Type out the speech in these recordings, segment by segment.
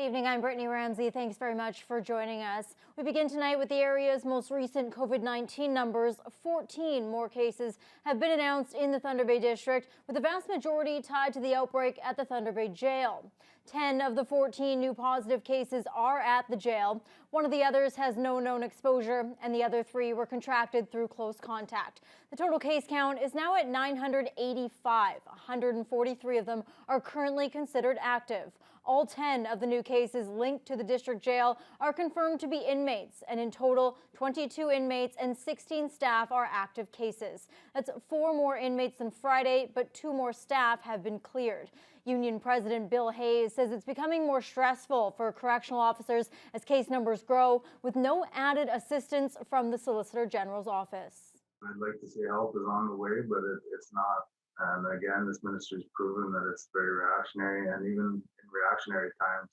Good evening, I'm Brittany Ramsey. Thanks very much for joining us. We begin tonight with the area's most recent COVID-19 numbers. 14 more cases have been announced in the Thunder Bay district, with the vast majority tied to the outbreak at the Thunder Bay jail. 10 of the 14 new positive cases are at the jail. One of the others has no known exposure, and the other 3 were contracted through close contact. The total case count is now at 985. 143 of them are currently considered active. All 10 of the new cases linked to the district jail are confirmed to be inmates, and in total, 22 inmates and 16 staff are active cases. That's 4 more inmates than Friday, but 2 more staff have been cleared. Union President Bill Hayes says it's becoming more stressful for correctional officers as case numbers grow, with no added assistance from the Solicitor General's office. I'd like to say help is on the way, but it's not. And again, this ministry's proven that it's very reactionary, and even in reactionary times,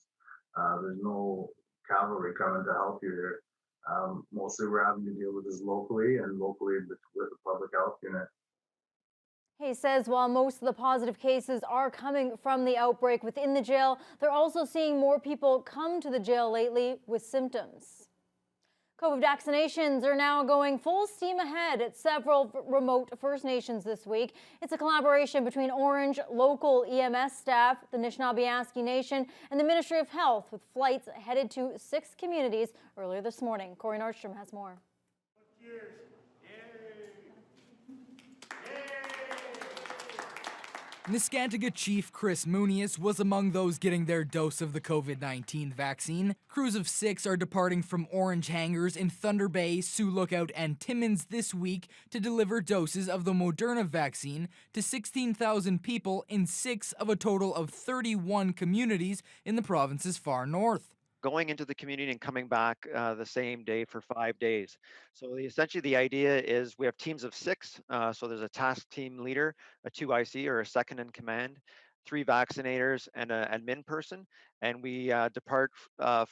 there's no cavalry coming to help you here. Mostly we're having to deal with this locally with the public health unit. He says while most of the positive cases are coming from the outbreak within the jail, they're also seeing more people come to the jail lately with symptoms. COVID vaccinations are now going full steam ahead at several remote First Nations this week. It's a collaboration between Orange, local EMS staff, the Anishinaabe Nation, and the Ministry of Health, with flights headed to 6 communities earlier this morning. Corey Nordstrom has more. Cheers. Nescantaga Chief Chris Munius was among those getting their dose of the COVID-19 vaccine. Crews of 6 are departing from Orange hangars in Thunder Bay, Sioux Lookout, and Timmins this week to deliver doses of the Moderna vaccine to 16,000 people in 6 of a total of 31 communities in the province's far north. Going into the community and coming back the same day for 5 days. So essentially the idea is we have teams of 6. So there's a task team leader, a 2 IC or a second in command, 3 vaccinators, and an admin person. And we depart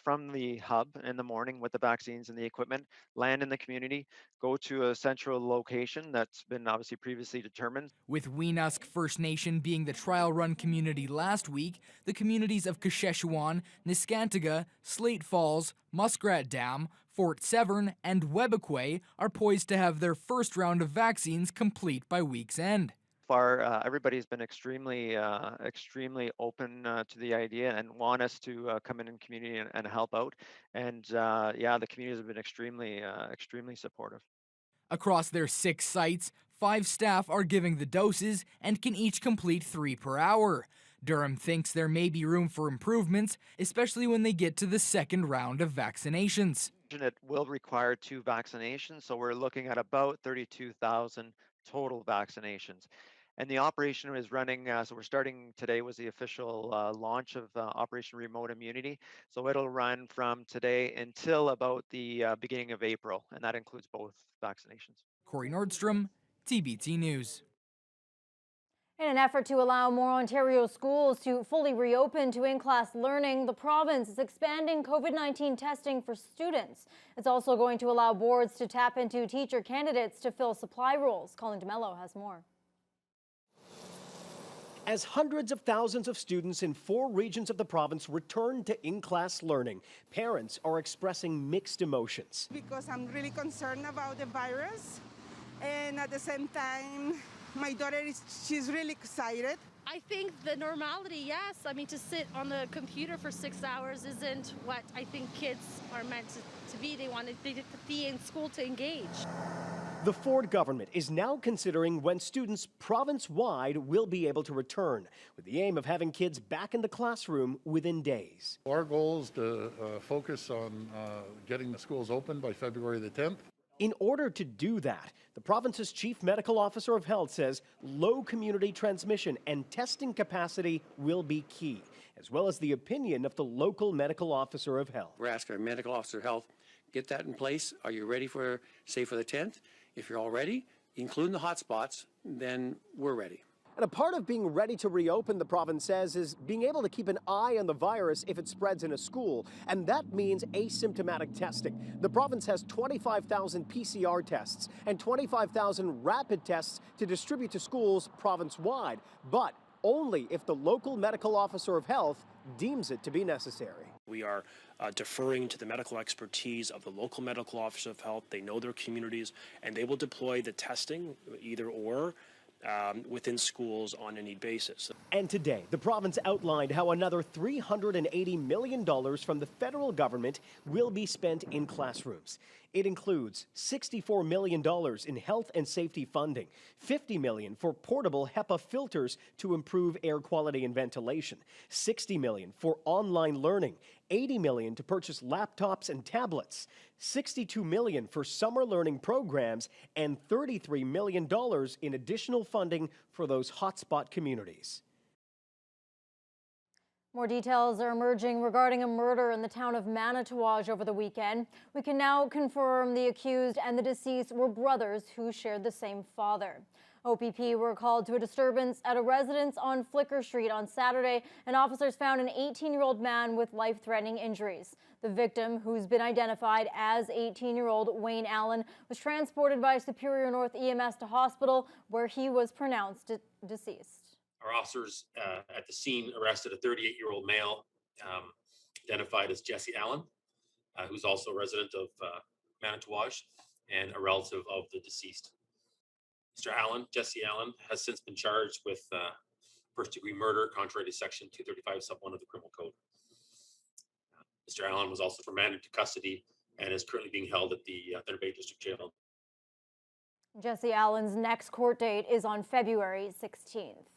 from the hub in the morning with the vaccines and the equipment, land in the community, go to a central location that's been obviously previously determined. With Weenusk First Nation being the trial run community last week, the communities of Kasheshuan, Nescantaga, Slate Falls, Muskrat Dam, Fort Severn, and Webequie are poised to have their first round of vaccines complete by week's end. Far, everybody's been extremely open to the idea and want us to come in community and help out. And yeah, the communities have been extremely supportive. Across their 6 sites, 5 staff are giving the doses and can each complete 3 per hour. Durham thinks there may be room for improvements, especially when they get to the second round of vaccinations. It will require 2 vaccinations, so we're looking at about 32,000 total vaccinations. And the operation is running, so we're starting today was the official launch of Operation Remote Immunity. So it'll run from today until about the beginning of April, and that includes both vaccinations. Corey Nordstrom, TBT News. In an effort to allow more Ontario schools to fully reopen to in-class learning, the province is expanding COVID-19 testing for students. It's also going to allow boards to tap into teacher candidates to fill supply roles. Colin DeMello has more. As hundreds of thousands of students in 4 regions of the province return to in-class learning, parents are expressing mixed emotions. Because I'm really concerned about the virus, and at the same time, my daughter she's really excited. I think the normality, yes. I mean, to sit on the computer for 6 hours isn't what I think kids are meant to be. They want to be in school to engage. The Ford government is now considering when students province-wide will be able to return, with the aim of having kids back in the classroom within days. Our goal is to focus on getting the schools open by February the 10th. In order to do that, the province's chief medical officer of health says low community transmission and testing capacity will be key, as well as the opinion of the local medical officer of health. We're asking our medical officer of health, get that in place. Are you ready for, say, for the 10th? If you're all ready, including the hot spots, then we're ready. And a part of being ready to reopen, the province says, is being able to keep an eye on the virus if it spreads in a school. And that means asymptomatic testing. The province has 25,000 PCR tests and 25,000 rapid tests to distribute to schools province-wide, but only if the local medical officer of health deems it to be necessary. We are deferring to the medical expertise of the local medical officer of health. They know their communities, and they will deploy the testing, either or, within schools on a need basis. And today, the province outlined how another $380 million from the federal government will be spent in classrooms. It includes $64 million in health and safety funding, $50 million for portable HEPA filters to improve air quality and ventilation, $60 million for online learning, $80 million to purchase laptops and tablets, $62 million for summer learning programs, and $33 million in additional funding for those hotspot communities. More details are emerging regarding a murder in the town of Manitouwadge over the weekend. We can now confirm the accused and the deceased were brothers who shared the same father. OPP were called to a disturbance at a residence on Flicker Street on Saturday, and officers found an 18-year-old man with life-threatening injuries. The victim, who's been identified as 18-year-old Wayne Allen, was transported by Superior North EMS to hospital, where he was pronounced deceased. Our officers at the scene arrested a 38-year-old male identified as Jesse Allen, who's also a resident of Manitouwadge and a relative of the deceased. Mr. Allen, Jesse Allen, has since been charged with first-degree murder contrary to Section 235 Sub 1 of the Criminal Code. Mr. Allen was also remanded to custody and is currently being held at the Thunder Bay District Jail. Jesse Allen's next court date is on February 16th.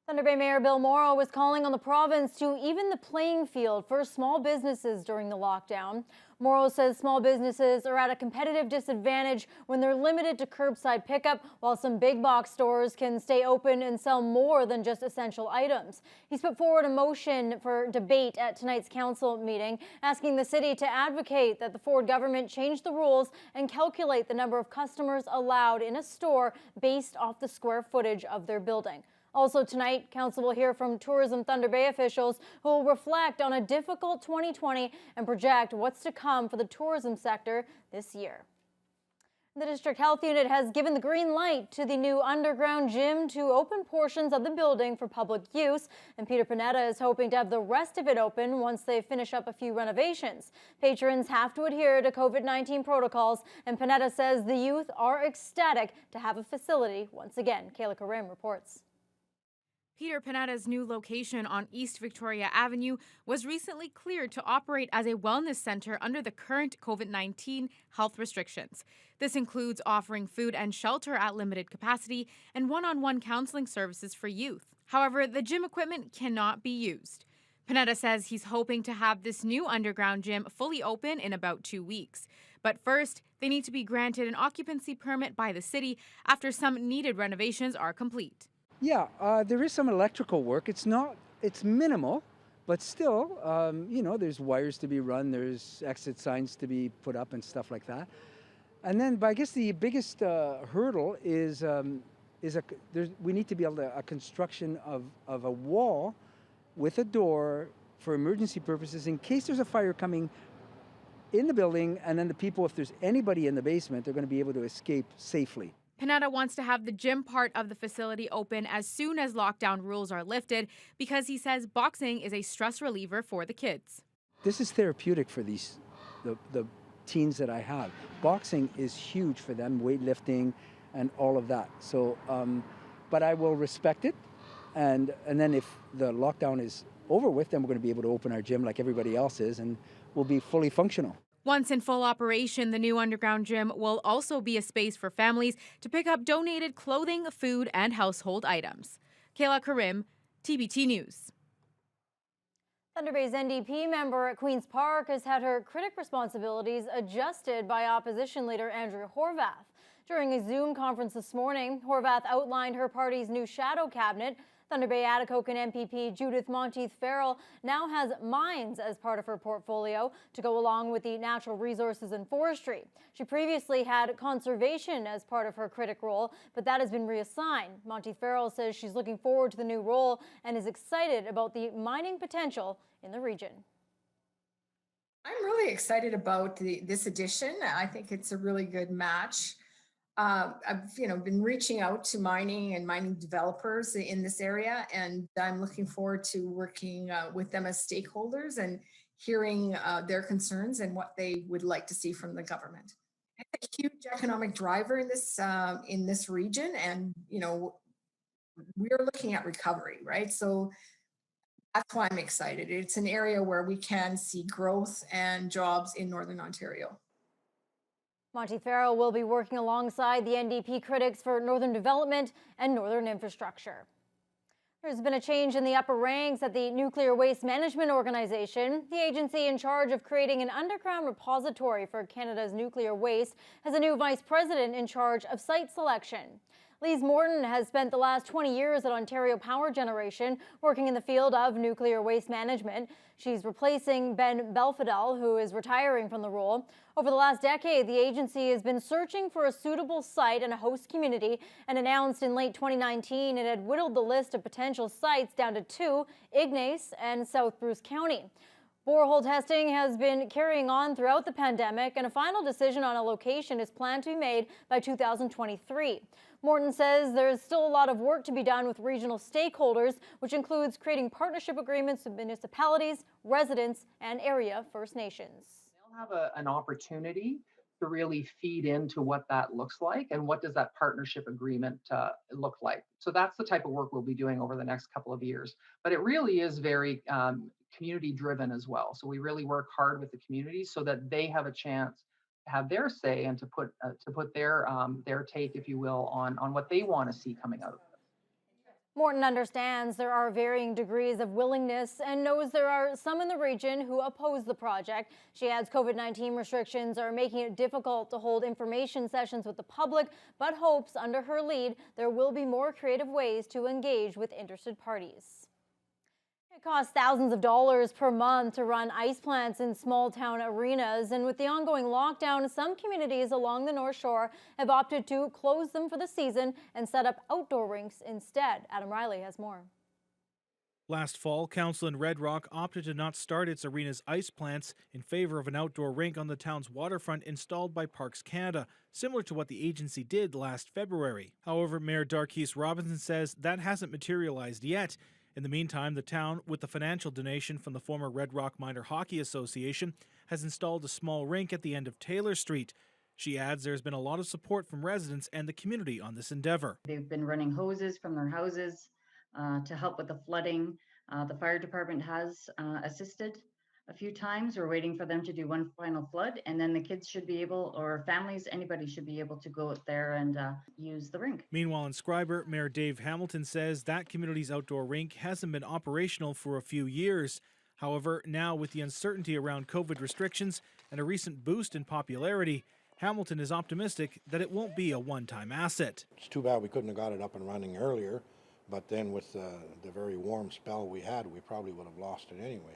Thunder Bay Mayor Bill Morrow was calling on the province to even the playing field for small businesses during the lockdown. Morrow says small businesses are at a competitive disadvantage when they're limited to curbside pickup, while some big box stores can stay open and sell more than just essential items. He's put forward a motion for debate at tonight's council meeting, asking the city to advocate that the Ford government change the rules and calculate the number of customers allowed in a store based off the square footage of their building. Also tonight, council will hear from Tourism Thunder Bay officials who will reflect on a difficult 2020 and project what's to come for the tourism sector this year. The District Health Unit has given the green light to the new underground gym to open portions of the building for public use, and Peter Panetta is hoping to have the rest of it open once they finish up a few renovations. Patrons have to adhere to COVID-19 protocols, and Panetta says the youth are ecstatic to have a facility once again. Kayla Karim reports. Peter Panetta's new location on East Victoria Avenue was recently cleared to operate as a wellness center under the current COVID-19 health restrictions. This includes offering food and shelter at limited capacity and one-on-one counseling services for youth. However, the gym equipment cannot be used. Panetta says he's hoping to have this new underground gym fully open in about 2 weeks. But first, they need to be granted an occupancy permit by the city after some needed renovations are complete. Yeah, there is some electrical work. It's minimal, but still, there's wires to be run, there's exit signs to be put up and stuff like that. And then, but I guess the biggest hurdle is we need to be able to a construction of a wall with a door for emergency purposes in case there's a fire coming in the building, and then the people, if there's anybody in the basement, they're going to be able to escape safely. Panetta wants to have the gym part of the facility open as soon as lockdown rules are lifted because he says boxing is a stress reliever for the kids. This is therapeutic for the teens that I have. Boxing is huge for them, weightlifting and all of that. So, but I will respect it. And then if the lockdown is over with, then we're going to be able to open our gym like everybody else is, and we'll be fully functional. Once in full operation, the new underground gym will also be a space for families to pick up donated clothing, food, and household items. Kayla Karim, TBT News. Thunder Bay's NDP member at Queen's Park has had her critic responsibilities adjusted by opposition leader Andrew Horwath. During a Zoom conference this morning, Horwath outlined her party's new shadow cabinet. Thunder Bay Atikokan MPP Judith Monteith-Farrell now has mines as part of her portfolio to go along with the natural resources and forestry. She previously had conservation as part of her critic role, but that has been reassigned. Monteith-Farrell says she's looking forward to the new role and is excited about the mining potential in the region. I'm really excited about this addition. I think it's a really good match. I've been reaching out to mining developers in this area, and I'm looking forward to working with them as stakeholders and hearing their concerns and what they would like to see from the government. It's a huge economic driver in this region, and we're looking at recovery, right? So that's why I'm excited. It's an area where we can see growth and jobs in Northern Ontario. Monty Farrell will be working alongside the NDP critics for Northern Development and Northern Infrastructure. There's been a change in the upper ranks at the Nuclear Waste Management Organization. The agency in charge of creating an underground repository for Canada's nuclear waste has a new vice president in charge of site selection. Lise Morton has spent the last 20 years at Ontario Power Generation working in the field of nuclear waste management. She's replacing Ben Belfidel, who is retiring from the role. Over the last decade, the agency has been searching for a suitable site and a host community, and announced in late 2019 it had whittled the list of potential sites down to 2, Ignace and South Bruce County. Borehole testing has been carrying on throughout the pandemic, and a final decision on a location is planned to be made by 2023. Morton says there's still a lot of work to be done with regional stakeholders, which includes creating partnership agreements with municipalities, residents, and area First Nations. They'll have an opportunity to really feed into what that looks like and what does that partnership agreement look like. So that's the type of work we'll be doing over the next couple of years. But it really is very community driven as well. So we really work hard with the community so that they have a chance to have their say and to put their take, if you will, on what they want to see coming out of it. Morton understands there are varying degrees of willingness and knows there are some in the region who oppose the project. She adds COVID-19 restrictions are making it difficult to hold information sessions with the public, but hopes under her lead there will be more creative ways to engage with interested parties. It costs thousands of dollars per month to run ice plants in small town arenas, and with the ongoing lockdown, some communities along the North Shore have opted to close them for the season and set up outdoor rinks instead. Adam Riley has more. Last fall, Council in Red Rock opted to not start its arena's ice plants in favor of an outdoor rink on the town's waterfront installed by Parks Canada, similar to what the agency did last February. However, Mayor Darkees Robinson says that hasn't materialized yet. In the meantime, the town, with the financial donation from the former Red Rock Minor Hockey Association, has installed a small rink at the end of Taylor Street. She adds there's been a lot of support from residents and the community on this endeavor. They've been running hoses from their houses to help with the flooding. The fire department has assisted a few times. We're waiting for them to do one final flood, and then the kids should be able, or families, anybody should be able to go out there and use the rink. Meanwhile, in Scriber, Mayor Dave Hamilton says that community's outdoor rink hasn't been operational for a few years. However, now with the uncertainty around COVID restrictions and a recent boost in popularity, Hamilton is optimistic that it won't be a one-time asset. It's too bad we couldn't have got it up and running earlier, but then with the very warm spell we had, we probably would have lost it anyway.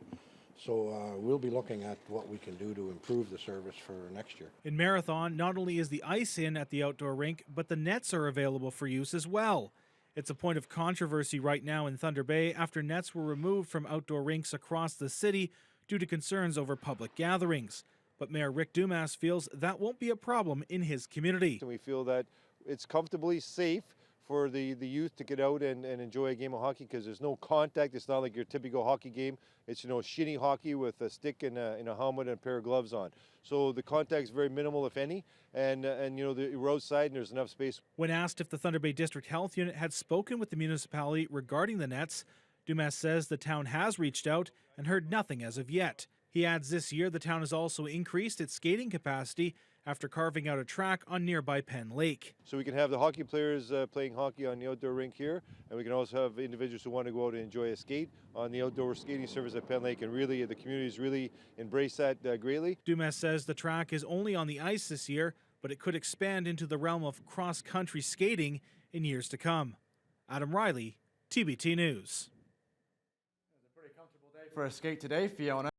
So we'll be looking at what we can do to improve the service for next year. In Marathon, not only is the ice in at the outdoor rink, but the nets are available for use as well. It's a point of controversy right now in Thunder Bay after nets were removed from outdoor rinks across the city due to concerns over public gatherings. But Mayor Rick Dumas feels that won't be a problem in his community. We feel that it's comfortably safe for the youth to get out and enjoy a game of hockey because there's no contact. It's not like your typical hockey game. It's, shinny hockey with a stick and a helmet and a pair of gloves on. So the contact is very minimal, if any, and we're outside and there's enough space. When asked if the Thunder Bay District Health Unit had spoken with the municipality regarding the nets, Dumas says the town has reached out and heard nothing as of yet. He adds this year the town has also increased its skating capacity after carving out a track on nearby Penn Lake. So we can have the hockey players playing hockey on the outdoor rink here, and we can also have individuals who want to go out and enjoy a skate on the outdoor skating service at Penn Lake, and really the community's really embraced that greatly. Dumas says the track is only on the ice this year, but it could expand into the realm of cross-country skating in years to come. Adam Riley, TBT News. It was a pretty comfortable day for a skate today, Fiona.